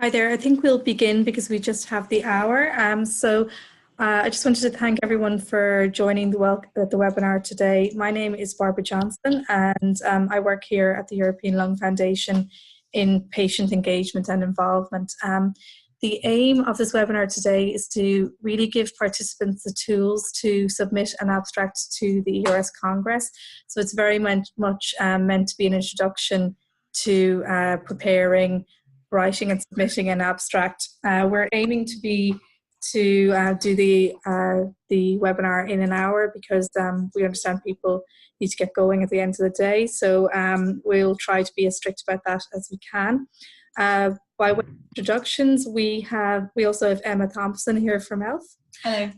Hi there. I think we'll begin because we just have the hour. I just wanted to thank everyone for joining the webinar today. My name is Barbara Johnson, and I work here at the European Lung Foundation in patient engagement and involvement. The aim of this webinar today is to really give participants the tools to submit an abstract to the ERS Congress. So it's very much meant to be an introduction to preparing, writing and submitting an abstract. We're aiming to do the webinar in an hour because we understand people need to get going at the end of the day. So we'll try to be as strict about that as we can. By way of introductions, we also have Emma Thompson here from ELF. Hello.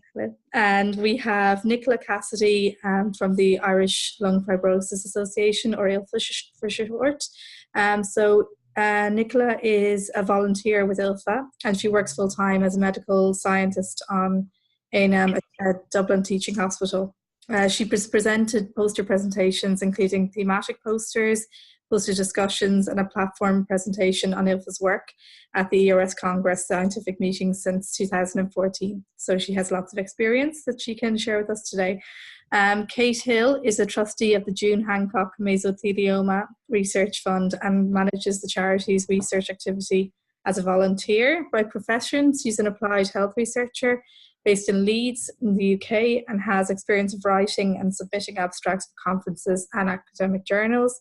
And we have Nicola Cassidy from the Irish Lung Fibrosis Association, or ILFA for short. Nicola is a volunteer with ILFA, and she works full-time as a medical scientist in a Dublin teaching hospital. She presented poster presentations, including thematic posters, poster discussions, and a platform presentation on ILFA's work at the ERS Congress scientific meeting since 2014. So she has lots of experience that she can share with us today. Kate Hill is a trustee of the June Hancock Mesothelioma Research Fund and manages the charity's research activity as a volunteer. By profession, she's an applied health researcher based in Leeds in the UK and has experience of writing and submitting abstracts for conferences and academic journals.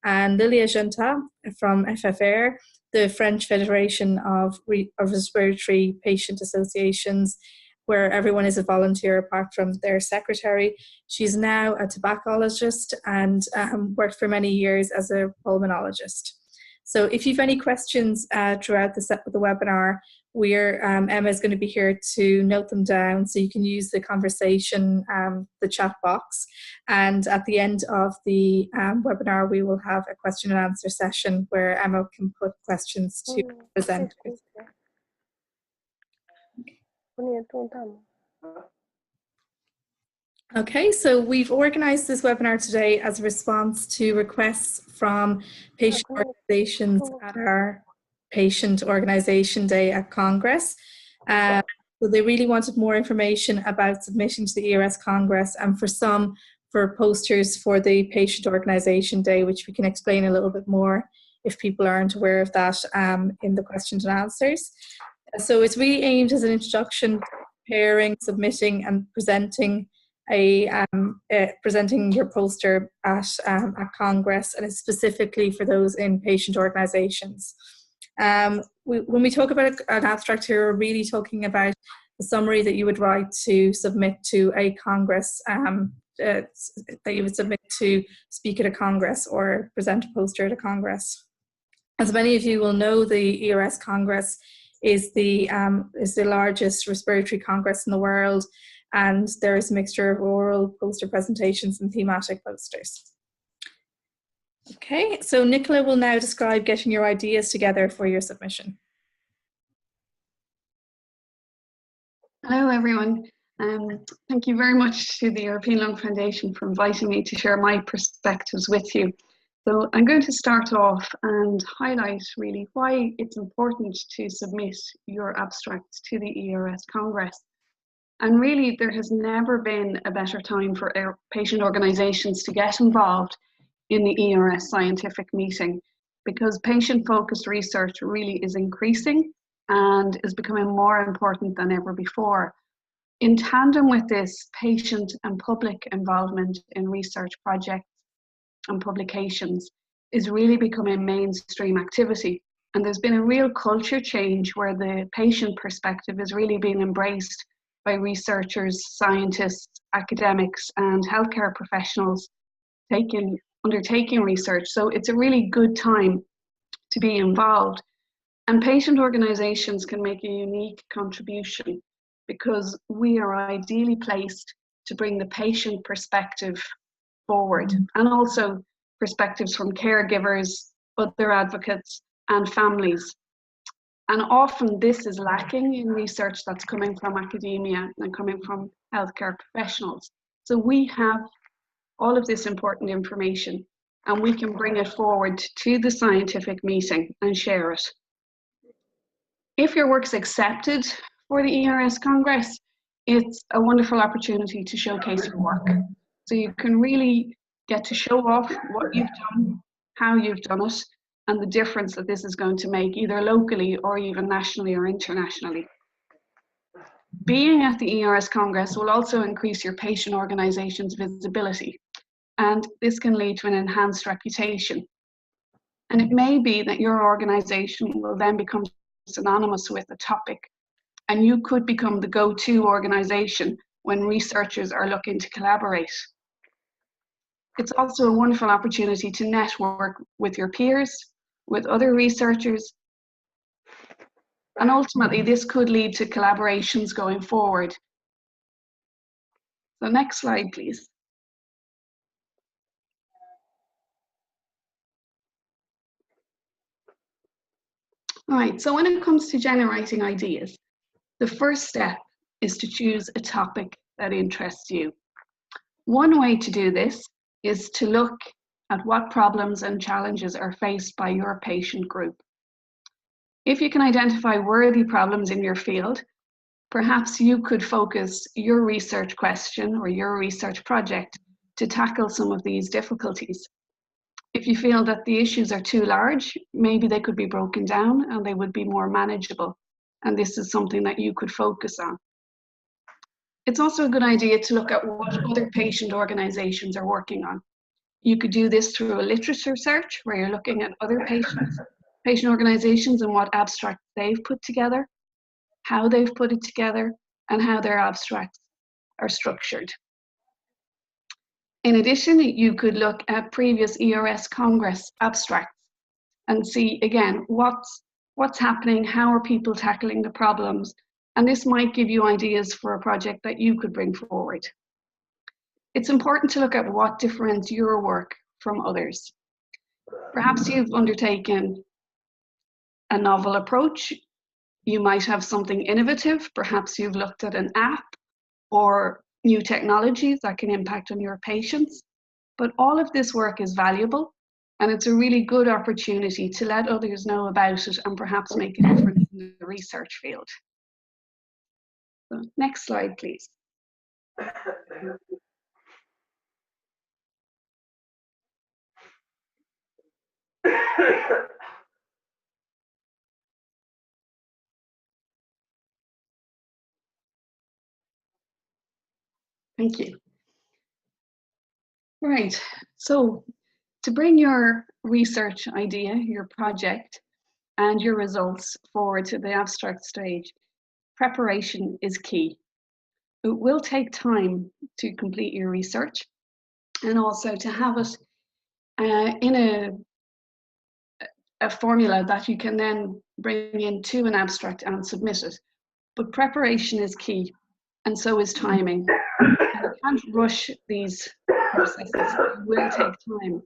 And Liliya Gentet from FFR, the French Federation of Respiratory Patient Associations, where everyone is a volunteer apart from their secretary. She's now a tobaccologist and worked for many years as a pulmonologist. So if you've any questions throughout the webinar, Emma is going to be here to note them down, so you can use the conversation, the chat box. And at the end of the webinar, we will have a question and answer session where Emma can put questions to presenters. Okay, so we've organised this webinar today as a response to requests from patient organisations at our Patient Organisation Day at Congress. So they really wanted more information about submitting to the ERS Congress, and for posters for the Patient Organisation Day, which we can explain a little bit more if people aren't aware of that in the questions and answers. So it's really aimed as an introduction to preparing, submitting and presenting presenting your poster at Congress, and it's specifically for those in patient organisations. When we talk about an abstract here, we're really talking about the summary that you would write to submit to a Congress, that you would submit to speak at a Congress or present a poster at a Congress. As many of you will know, the ERS Congress is the largest respiratory congress in the world, and there is a mixture of oral poster presentations and thematic posters. Okay, so Nicola will now describe getting your ideas together for your submission. Hello everyone. Thank you very much to the European Lung Foundation for inviting me to share my perspectives with you. So I'm going to start off and highlight really why it's important to submit your abstracts to the ERS Congress. And really, there has never been a better time for patient organisations to get involved in the ERS scientific meeting, because patient-focused research really is increasing and is becoming more important than ever before. In tandem with this, patient and public involvement in research projects and publications is really becoming mainstream activity. And there's been a real culture change where the patient perspective is really being embraced by researchers, scientists, academics, and healthcare professionals undertaking research. So it's a really good time to be involved. And patient organisations can make a unique contribution because we are ideally placed to bring the patient perspective forward, and also perspectives from caregivers, other advocates, and families. And often this is lacking in research that's coming from academia and coming from healthcare professionals. So we have all of this important information, and we can bring it forward to the scientific meeting and share it. If your work's accepted for the ERS Congress, it's a wonderful opportunity to showcase your work. So you can really get to show off what you've done, how you've done it, and the difference that this is going to make either locally or even nationally or internationally. Being at the ERS Congress will also increase your patient organisation's visibility, and this can lead to an enhanced reputation. And it may be that your organisation will then become synonymous with a topic, and you could become the go-to organisation when researchers are looking to collaborate. It's also a wonderful opportunity to network with your peers, with other researchers, and ultimately this could lead to collaborations going forward. So next slide, please. All right, so when it comes to generating ideas, the first step is to choose a topic that interests you. One way to do this is to look at what problems and challenges are faced by your patient group. If you can identify worthy problems in your field, perhaps you could focus your research question or your research project to tackle some of these difficulties. If you feel that the issues are too large, maybe they could be broken down and they would be more manageable. And this is something that you could focus on. It's also a good idea to look at what other patient organizations are working on. You could do this through a literature search where you're looking at other patient organizations and what abstracts they've put together, how they've put it together, and how their abstracts are structured. In addition, you could look at previous ERS Congress abstracts and see, again, what's happening, how are people tackling the problems, and this might give you ideas for a project that you could bring forward. It's important to look at what differentiates your work from others. Perhaps you've undertaken a novel approach. You might have something innovative. Perhaps you've looked at an app or new technologies that can impact on your patients. But all of this work is valuable, and it's a really good opportunity to let others know about it and perhaps make a difference in the research field. So, next slide, please. Thank you. Right, so to bring your research idea, your project, and your results forward to the abstract stage, preparation is key. It will take time to complete your research and also to have it in a formula that you can then bring into an abstract and submit it. But preparation is key, and so is timing. You can't rush these processes, it will take time.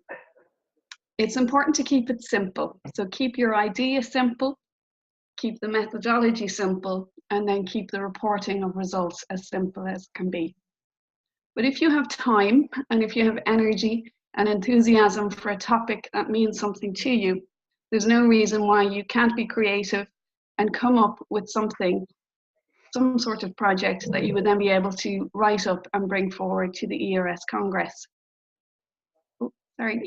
It's important to keep it simple. So keep your idea simple, keep the methodology simple, and then keep the reporting of results as simple as can be. But if you have time and if you have energy and enthusiasm for a topic that means something to you, there's no reason why you can't be creative and come up with something, some sort of project that you would then be able to write up and bring forward to the ERS Congress. Oh, sorry.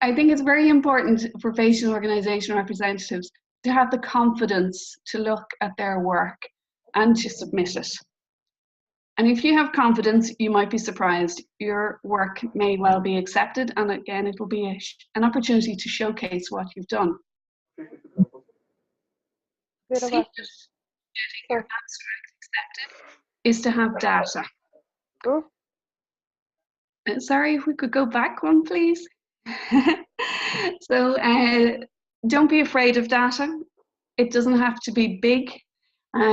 I think it's very important for patient organisation representatives to have the confidence to look at their work and to submit it. And if you have confidence, you might be surprised. Your work may well be accepted, and again, it will be an opportunity to showcase what you've done. Getting your abstract accepted is to have data. Sorry, if we could go back one, please. So don't be afraid of data. It doesn't have to be big.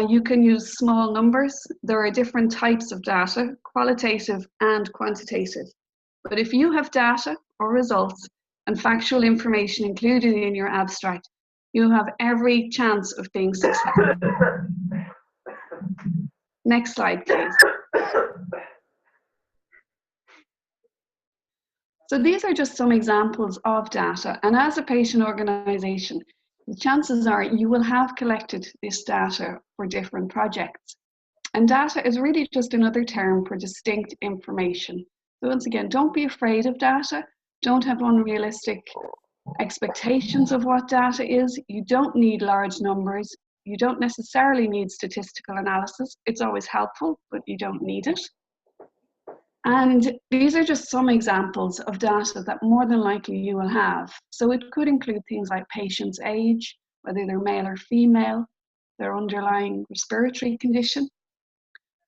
You can use small numbers. There are different types of data, qualitative and quantitative. But if you have data or results and factual information included in your abstract, you have every chance of being successful. Next slide, please. So these are just some examples of data. And as a patient organisation, the chances are you will have collected this data for different projects. And data is really just another term for distinct information. So once again, don't be afraid of data. Don't have unrealistic expectations of what data is. You don't need large numbers. You don't necessarily need statistical analysis. It's always helpful, but you don't need it. And these are just some examples of data that more than likely you will have. So it could include things like patient's age, whether they're male or female, their underlying respiratory condition.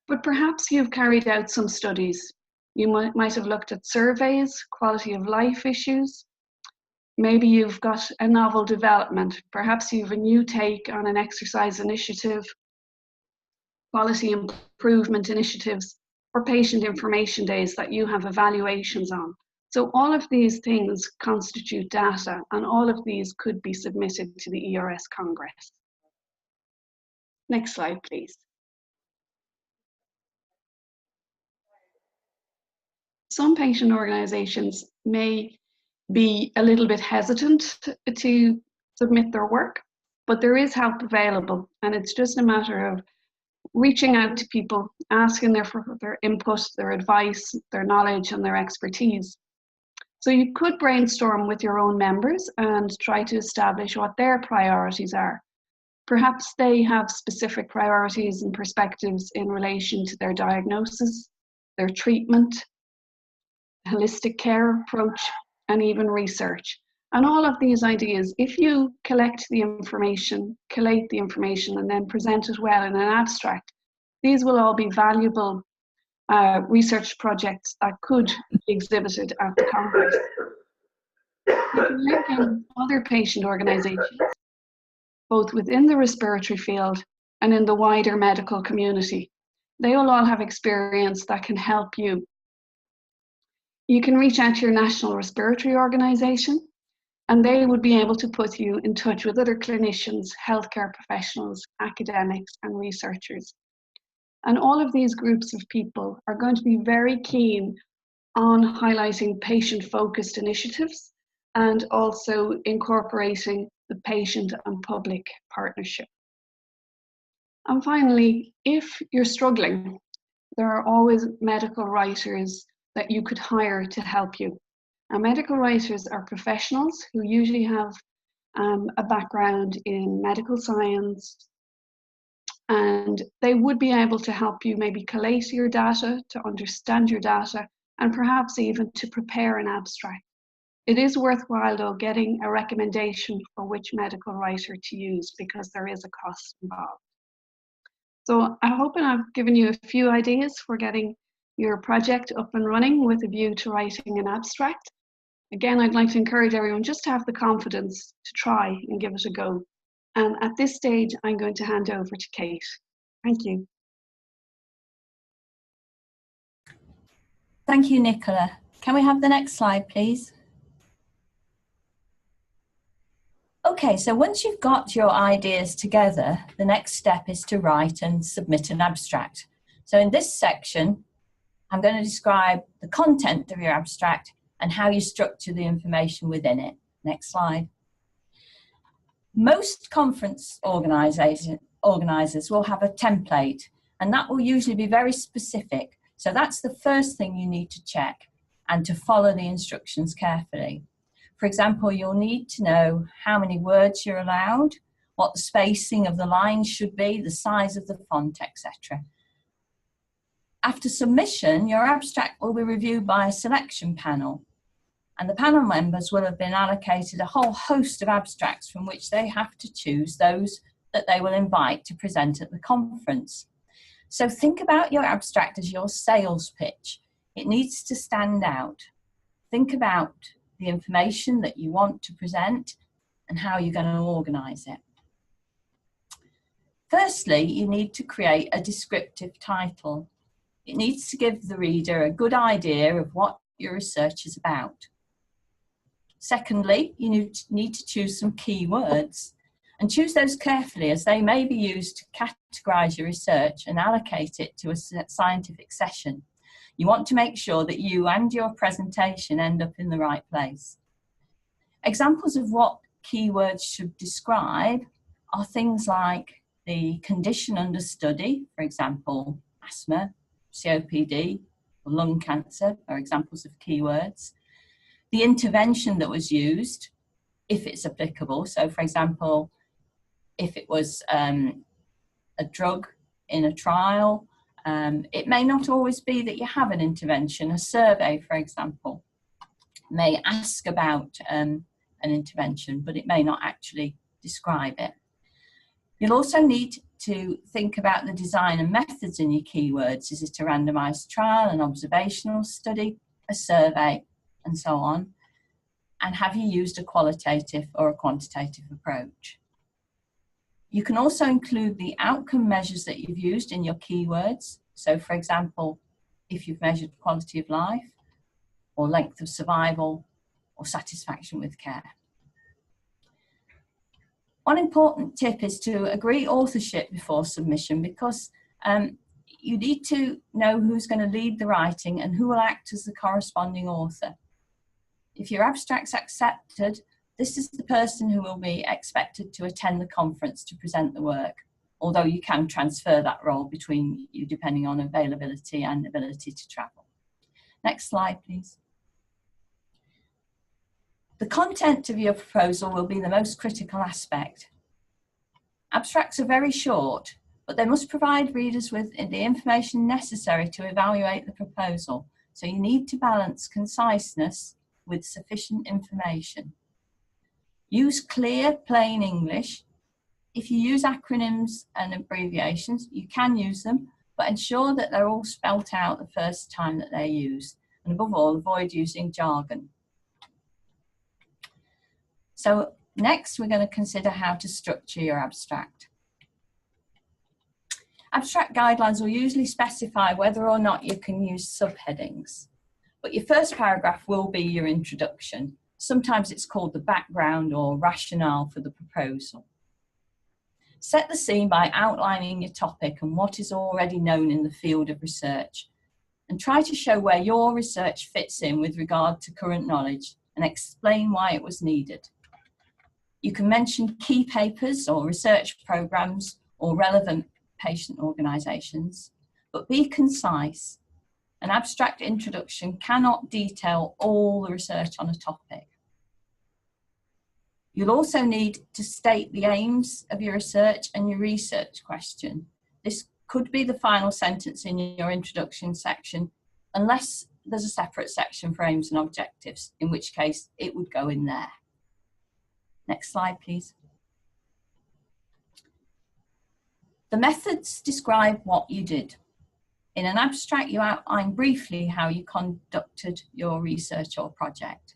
But perhaps you've carried out some studies. You might have looked at surveys, quality of life issues. Maybe you've got a novel development. Perhaps you have a new take on an exercise initiative, quality improvement initiatives, or patient information days that you have evaluations on. So all of these things constitute data, and all of these could be submitted to the ERS Congress. Next slide, please. Some patient organisations may be a little bit hesitant to submit their work, but there is help available, and it's just a matter of reaching out to people, asking for their input, their advice, their knowledge, and their expertise. So you could brainstorm with your own members and try to establish what their priorities are. Perhaps they have specific priorities and perspectives in relation to their diagnosis, their treatment, holistic care approach, and even research. And all of these ideas, if you collect the information, collate the information, and then present it well in an abstract, these will all be valuable research projects that could be exhibited at the Congress. You can link in other patient organisations, both within the respiratory field and in the wider medical community. They will all have experience that can help you. You can reach out to your national respiratory organisation, and they would be able to put you in touch with other clinicians, healthcare professionals, academics, and researchers. And all of these groups of people are going to be very keen on highlighting patient-focused initiatives and also incorporating the patient and public partnership. And finally, if you're struggling, there are always medical writers that you could hire to help you. And medical writers are professionals who usually have a background in medical science, and they would be able to help you maybe collate your data, to understand your data, and perhaps even to prepare an abstract. It is worthwhile though getting a recommendation for which medical writer to use, because there is a cost involved. So I hope I've given you a few ideas for getting your project up and running with a view to writing an abstract. Again, I'd like to encourage everyone just to have the confidence to try and give it a go. And at this stage, I'm going to hand over to Kate. Thank you. Thank you, Nicola. Can we have the next slide, please? Okay, so once you've got your ideas together, the next step is to write and submit an abstract. So in this section, I'm going to describe the content of your abstract and how you structure the information within it. Next slide. Most conference organisers will have a template, and that will usually be very specific. So that's the first thing you need to check, and to follow the instructions carefully. For example, you'll need to know how many words you're allowed, what the spacing of the lines should be, the size of the font, etc. After submission, your abstract will be reviewed by a selection panel, and the panel members will have been allocated a whole host of abstracts from which they have to choose those that they will invite to present at the conference. So think about your abstract as your sales pitch. It needs to stand out. Think about the information that you want to present and how you're going to organise it. Firstly, you need to create a descriptive title. It needs to give the reader a good idea of what your research is about. Secondly, you need to choose some key words, and choose those carefully, as they may be used to categorise your research and allocate it to a scientific session. You want to make sure that you and your presentation end up in the right place. Examples of what keywords should describe are things like the condition under study, for example, asthma, COPD, or lung cancer are examples of keywords. The intervention that was used, if it's applicable. So, for example, if it was a drug in a trial, it may not always be that you have an intervention. A survey, for example, may ask about an intervention, but it may not actually describe it. You'll also need to think about the design and methods in your keywords. Is it a randomised trial, an observational study, a survey, and so on? And have you used a qualitative or a quantitative approach? You can also include the outcome measures that you've used in your keywords. So, for example, if you've measured quality of life, or length of survival, or satisfaction with care. One important tip is to agree authorship before submission, because you need to know who's going to lead the writing and who will act as the corresponding author. If your abstract's accepted, this is the person who will be expected to attend the conference to present the work, although you can transfer that role between you depending on availability and ability to travel. Next slide, please. The content of your proposal will be the most critical aspect. Abstracts are very short, but they must provide readers with the information necessary to evaluate the proposal. So you need to balance conciseness with sufficient information. Use clear, plain English. If you use acronyms and abbreviations, you can use them, but ensure that they're all spelt out the first time that they're used. And above all, avoid using jargon. So next, we're going to consider how to structure your abstract. Abstract guidelines will usually specify whether or not you can use subheadings, but your first paragraph will be your introduction. Sometimes it's called the background or rationale for the proposal. Set the scene by outlining your topic and what is already known in the field of research, and try to show where your research fits in with regard to current knowledge and explain why it was needed. You can mention key papers or research programs or relevant patient organisations, but be concise. An abstract introduction cannot detail all the research on a topic. You'll also need to state the aims of your research and your research question. This could be the final sentence in your introduction section, unless there's a separate section for aims and objectives, in which case it would go in there. Next slide, please. The methods describe what you did. In an abstract, you outline briefly how you conducted your research or project.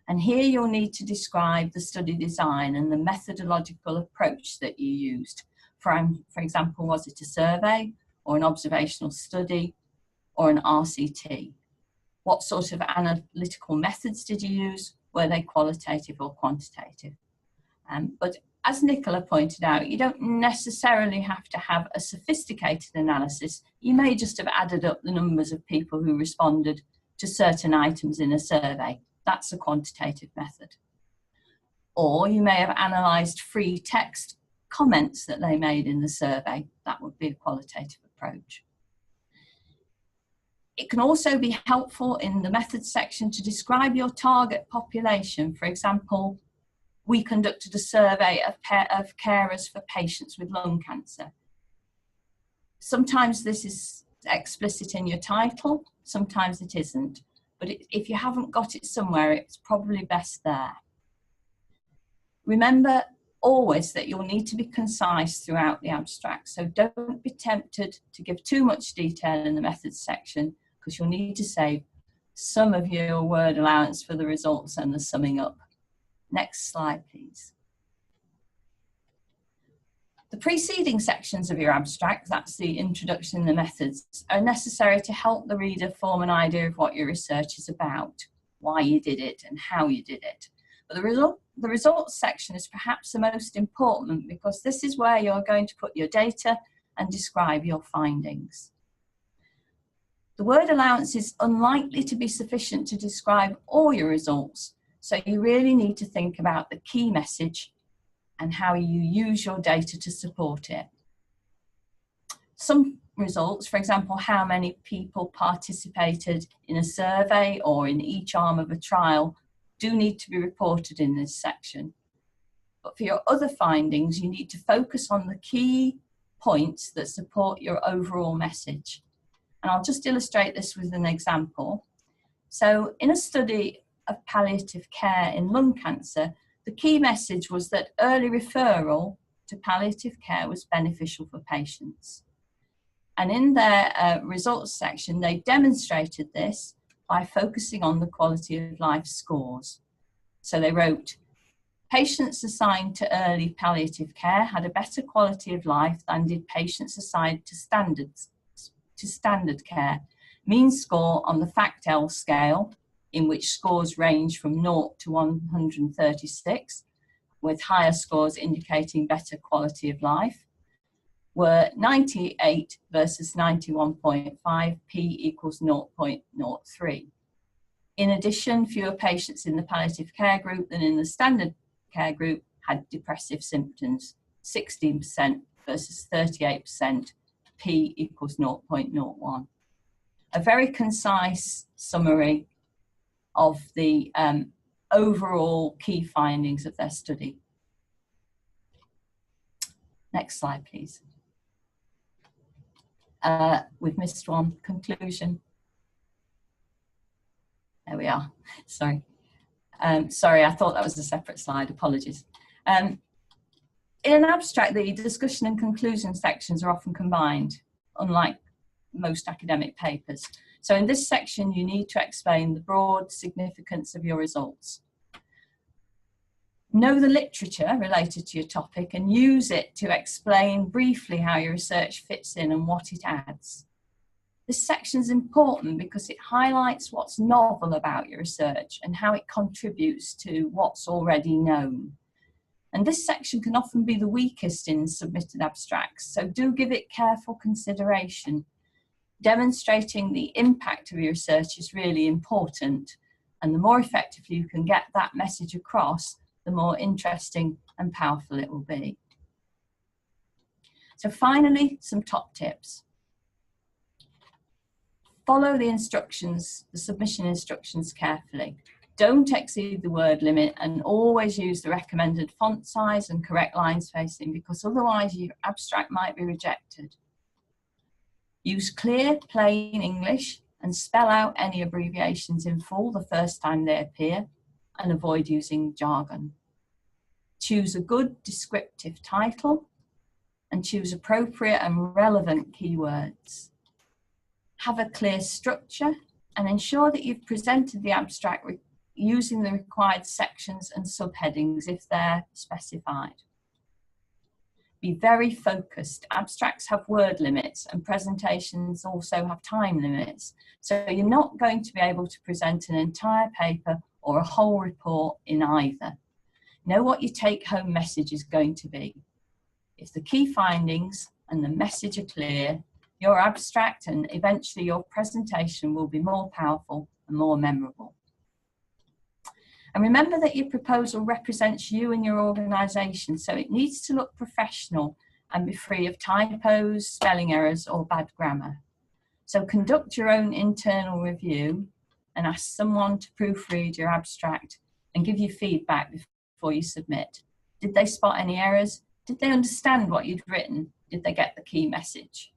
And here you'll need to describe the study design and the methodological approach that you used. For example, was it a survey or an observational study or an RCT? What sort of analytical methods did you use? Were they qualitative or quantitative? But as Nicola pointed out, you don't necessarily have to have a sophisticated analysis. You may just have added up the numbers of people who responded to certain items in a survey. That's a quantitative method. Or you may have analysed free text comments that they made in the survey. That would be a qualitative approach. It can also be helpful in the methods section to describe your target population. For example, we conducted a survey of carers for patients with lung cancer. Sometimes this is explicit in your title, sometimes it isn't. But if you haven't got it somewhere, it's probably best there. Remember always that you'll need to be concise throughout the abstract, so don't be tempted to give too much detail in the methods section, because you'll need to save some of your word allowance for the results and the summing up. Next slide, please. The preceding sections of your abstract, that's the introduction and the methods, are necessary to help the reader form an idea of what your research is about, why you did it and how you did it. But the results section is perhaps the most important, because this is where you're going to put your data and describe your findings. The word allowance is unlikely to be sufficient to describe all your results, So you really need to think about the key message and how you use your data to support it. Some results, for example, how many people participated in a survey or in each arm of a trial, do need to be reported in this section. But for your other findings, you need to focus on the key points that support your overall message. And I'll just illustrate this with an example. So in a study of palliative care in lung cancer, the key message was that early referral to palliative care was beneficial for patients. And in their results section, they demonstrated this by focusing on the quality of life scores. So they wrote, patients assigned to early palliative care had a better quality of life than did patients assigned to standard care. Mean score on the FACT-L scale, in which scores range from 0 to 136, with higher scores indicating better quality of life, were 98 versus 91.5, p equals 0.03. In addition, fewer patients in the palliative care group than in the standard care group had depressive symptoms, 16% versus 38%, p equals 0.01. A very concise summary of the overall key findings of their study. Next slide, please. We've missed one, conclusion. There we are, sorry. Sorry, I thought that was a separate slide, apologies. In an abstract, the discussion and conclusion sections are often combined, unlike most academic papers. So in this section, you need to explain the broad significance of your results. Know the literature related to your topic and use it to explain briefly how your research fits in and what it adds. This section is important because it highlights what's novel about your research and how it contributes to what's already known. And this section can often be the weakest in submitted abstracts, so do give it careful consideration. Demonstrating the impact of your research is really important, and the more effectively you can get that message across, the more interesting and powerful it will be. So finally, some top tips. Follow the instructions, the submission instructions carefully. Don't exceed the word limit and always use the recommended font size and correct line spacing, because otherwise your abstract might be rejected. Use clear, plain English and spell out any abbreviations in full the first time they appear, and avoid using jargon. Choose a good descriptive title and choose appropriate and relevant keywords. Have a clear structure and ensure that you've presented the abstract using the required sections and subheadings if they're specified. Be very focused. Abstracts have word limits and presentations also have time limits. So you're not going to be able to present an entire paper or a whole report in either. Know what your take-home message is going to be. If the key findings and the message are clear, your abstract and eventually your presentation will be more powerful and more memorable. And remember that your proposal represents you and your organisation, so it needs to look professional and be free of typos, spelling errors or bad grammar. So conduct your own internal review and ask someone to proofread your abstract and give you feedback before you submit. Did they spot any errors? Did they understand what you'd written? Did they get the key message?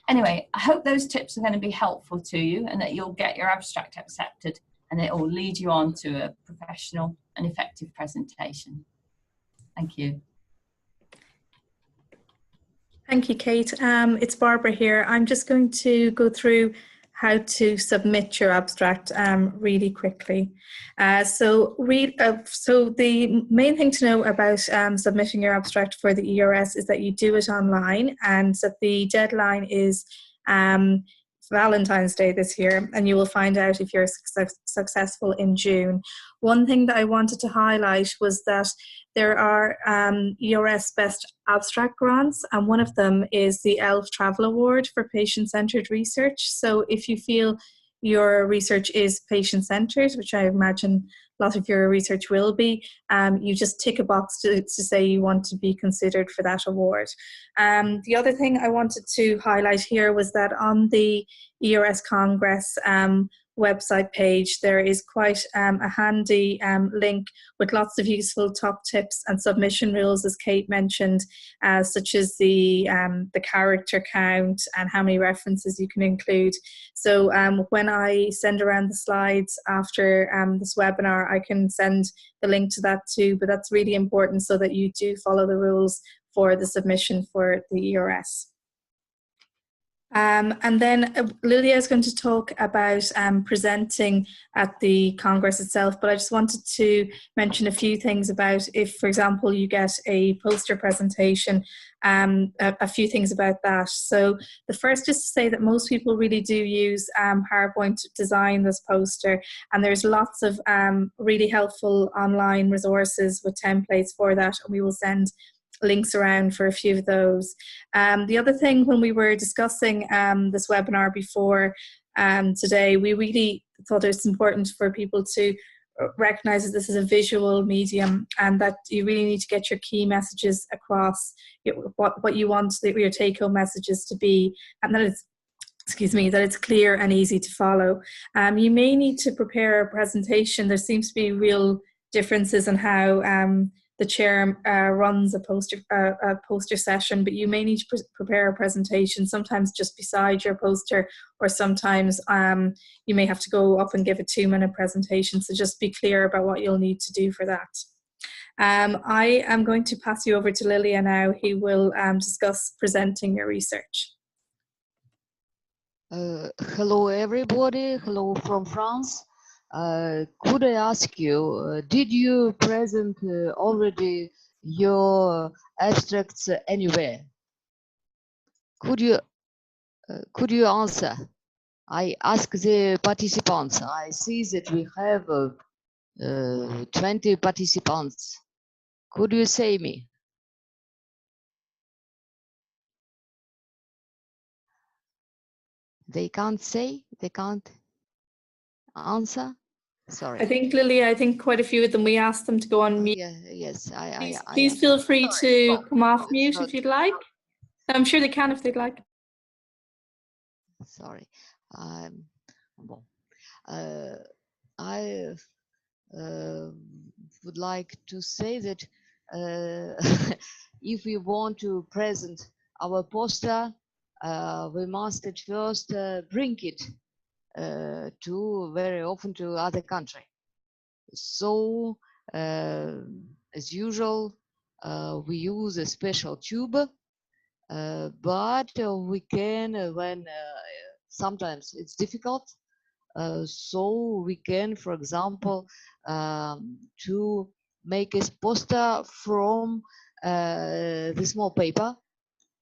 Anyway, I hope those tips are going to be helpful to you and that you'll get your abstract accepted, and it will lead you on to a professional and effective presentation. Thank you. Thank you, Kate. It's Barbara here. I'm just going to go through how to submit your abstract really quickly. So the main thing to know about submitting your abstract for the ERS is that you do it online, and that the deadline is Valentine's Day this year, and you will find out if you're successful in June. One thing that I wanted to highlight was that there are ERS Best Abstract grants, and one of them is the ELF Travel Award for Patient-Centered Research. So if you feel your research is patient-centered, which I imagine a lot of your research will be, you just tick a box to say you want to be considered for that award. The other thing I wanted to highlight here was that on the ERS Congress website page, there is quite a handy link with lots of useful top tips and submission rules, as Kate mentioned, such as the character count and how many references you can include. So when I send around the slides after this webinar, I can send the link to that too, but that's really important so that you do follow the rules for the submission for the ERS. And then Liliya is going to talk about presenting at the Congress itself, but I just wanted to mention a few things about if, for example, you get a poster presentation, a few things about that. So the first is to say that most people really do use PowerPoint to design this poster, and there's lots of really helpful online resources with templates for that, and we will send links around for a few of those. The other thing, when we were discussing this webinar before today, we really thought it's important for people to recognize that this is a visual medium and that you really need to get your key messages across, what you want your take-home messages to be, and that it's that it's clear and easy to follow. You may need to prepare a presentation. There seems to be real differences in how the chair runs a poster session, but you may need to prepare a presentation, sometimes just beside your poster, or sometimes you may have to go up and give a 2-minute presentation. So just be clear about what you'll need to do for that. I am going to pass you over to Liliya now, who will discuss presenting your research. Hello everybody, hello from France. Could I ask you, did you present already your abstracts anywhere? Could you answer? I ask the participants. I see that we have 20 participants. Could you say me? They can't say, they can't answer. Sorry. I think, Liliya, I think quite a few of them, we asked them to go on mute. Yeah, yes. Please feel free to come off mute not, if you'd like. I'm sure they can if they'd like. Sorry. Bon. I would like to say that if we want to present our poster, we must at first bring it very often to other country. So as usual, we use a special tube, but we can when sometimes it's difficult. So we can, for example, to make a poster from the small paper,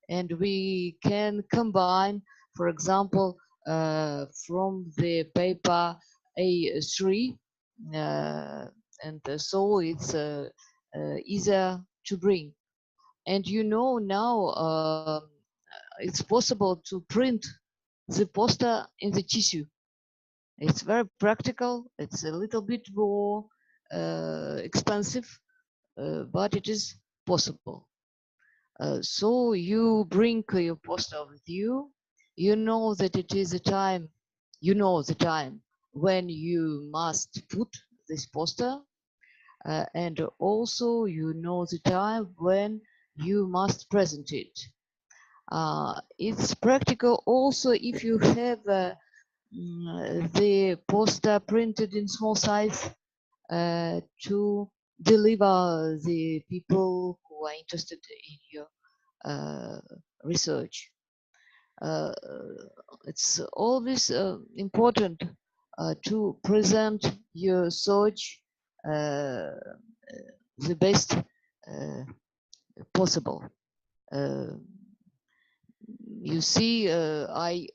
and we can combine, for example, from the paper A3, and so it's easier to bring. And you know now it's possible to print the poster in the tissue. It's very practical. It's a little bit more expensive, but it is possible. So you bring your poster with you. You know that it is a time. You know the time when you must put this poster, and also you know the time when you must present it. It's practical also if you have the poster printed in small size to deliver the people who are interested in your research. It's always important to present your research the best possible. You see, I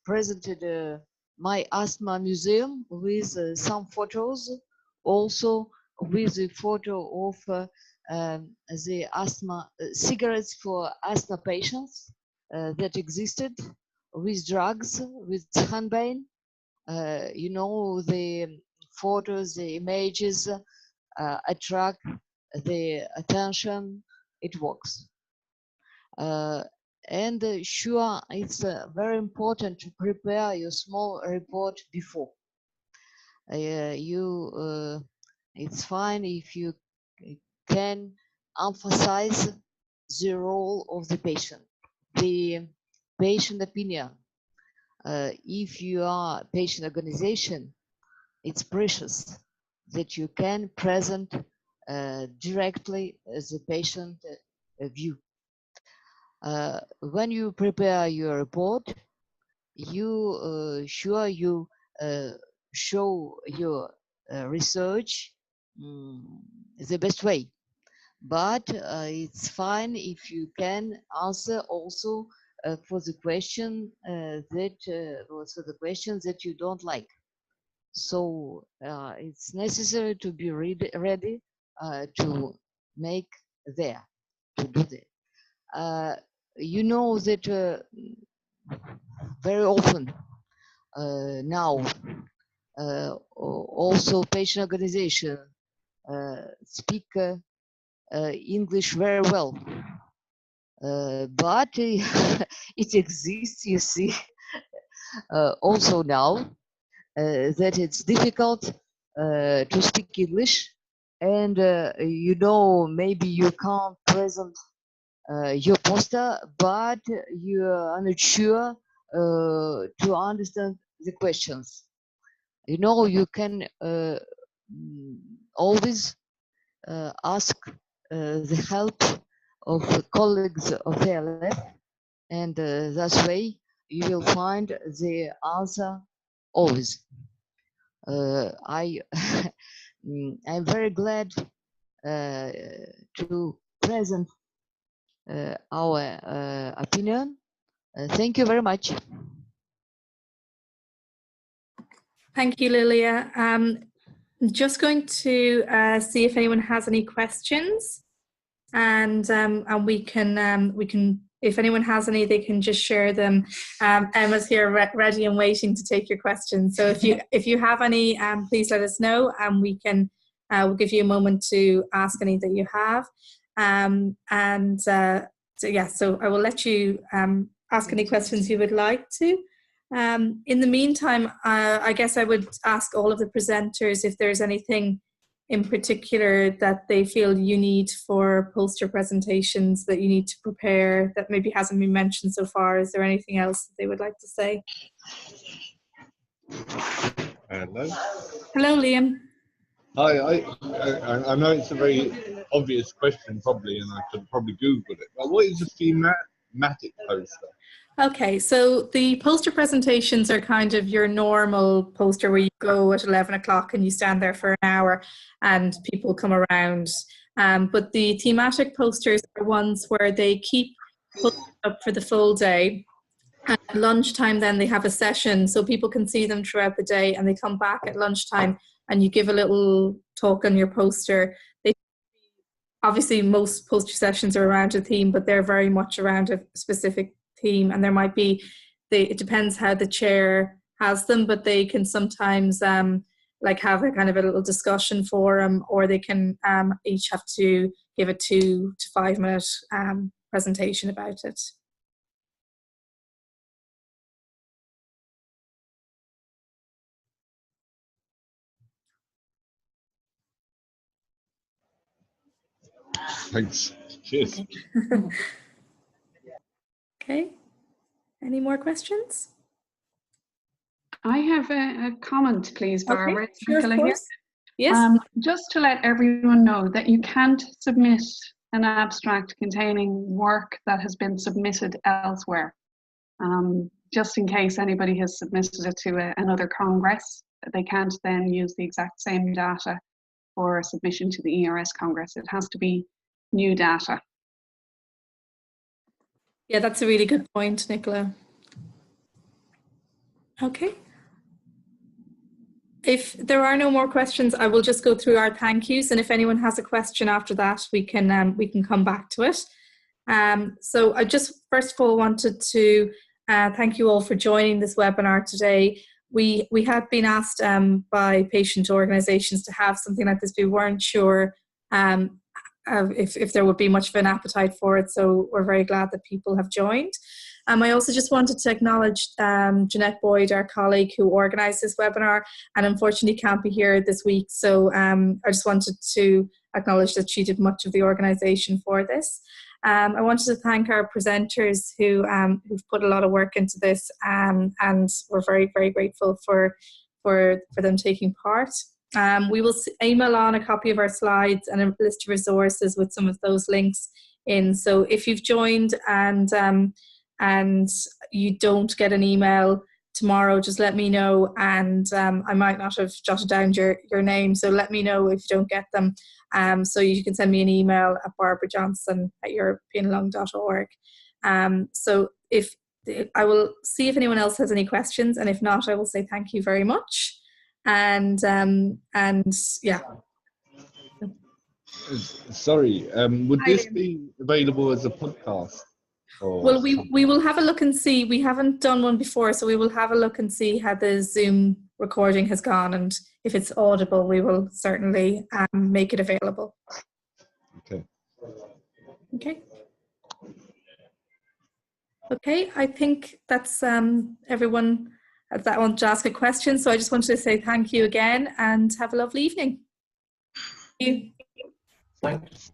presented my asthma museum with some photos, also with the photo of the asthma cigarettes for asthma patients that existed, with drugs, with Hanbane, you know, the photos, the images attract the attention, it works. And sure, it's very important to prepare your small report before. It's fine if you can emphasize the role of the patient opinion. If you are patient organization, it's precious that you can present directly the patient view. When you prepare your report, you sure you show your research the best way, but it's fine if you can answer also for the question the questions that you don't like. So it's necessary to be ready to make there, to do that. You know that very often now also patient organization speak English very well, but it exists, you see, also now that it's difficult to speak English, and you know, maybe you can't present your poster, but you are not sure to understand the questions. You know, you can always ask the help of colleagues of ALF, and that way you will find the answer always. I'm very glad to present our opinion. Thank you very much. Thank you, Liliya. I'm just going to see if anyone has any questions, and we can, if anyone has any, they can just share them. Emma's here ready and waiting to take your questions. So if you have any, please let us know, and we'll give you a moment to ask any that you have. So yeah, so I will let you ask any questions you would like to. In the meantime, I guess I would ask all of the presenters if there's anything in particular that they feel you need for poster presentations that you need to prepare that maybe hasn't been mentioned so far. Is there anything else that they would like to say? Hello. Hello, Liam. Hi, I know it's a very obvious question probably, and I could probably Google it, but what is a thematic poster? Okay, so the poster presentations are kind of your normal poster where you go at 11 o'clock and you stand there for an hour and people come around. But the thematic posters are ones where they keep putting up for the full day. At lunchtime, then they have a session so people can see them throughout the day, and they come back at lunchtime and you give a little talk on your poster. Obviously, most poster sessions are around a theme, but they're very much around a specific theme, and there might be, it depends how the chair has them, but they can sometimes like have a kind of a little discussion forum, or they can each have to give a 2 to 5 minute presentation about it. Thanks. Cheers. Okay. Okay. Any more questions? I have a comment, please, Barbara. Okay, sure, of course. Yes. Just to let everyone know that you can't submit an abstract containing work that has been submitted elsewhere. Just in case anybody has submitted it to another Congress, they can't then use the exact same data for submission to the ERS Congress. It has to be new data. Yeah, that's a really good point, Nicola. Okay. If there are no more questions, I will just go through our thank yous, and if anyone has a question after that, we can come back to it. So I just first of all wanted to thank you all for joining this webinar today. we had been asked by patient organisations to have something like this. We weren't sure if there would be much of an appetite for it, so we're very glad that people have joined. I also just wanted to acknowledge Jeanette Boyd, our colleague who organised this webinar, and unfortunately can't be here this week, so I just wanted to acknowledge that she did much of the organisation for this. I wanted to thank our presenters who've put a lot of work into this, and we're very, very grateful for them taking part. We will email on a copy of our slides and a list of resources with some of those links in. So if you've joined and you don't get an email tomorrow, just let me know, and I might not have jotted down your name, so let me know if you don't get them. So you can send me an email at barbarajohnson@europeanlung.org. So if I will see if anyone else has any questions, and if not, I will say thank you very much. And yeah. Sorry, would this be available as a podcast? Well, we will have a look and see. We haven't done one before, so we will have a look and see how the Zoom recording has gone, and if it's audible, we will certainly make it available. Okay. Okay. Okay, I think that's everyone that wants to ask a question. So I just wanted to say thank you again and have a lovely evening. Thank you. Thanks.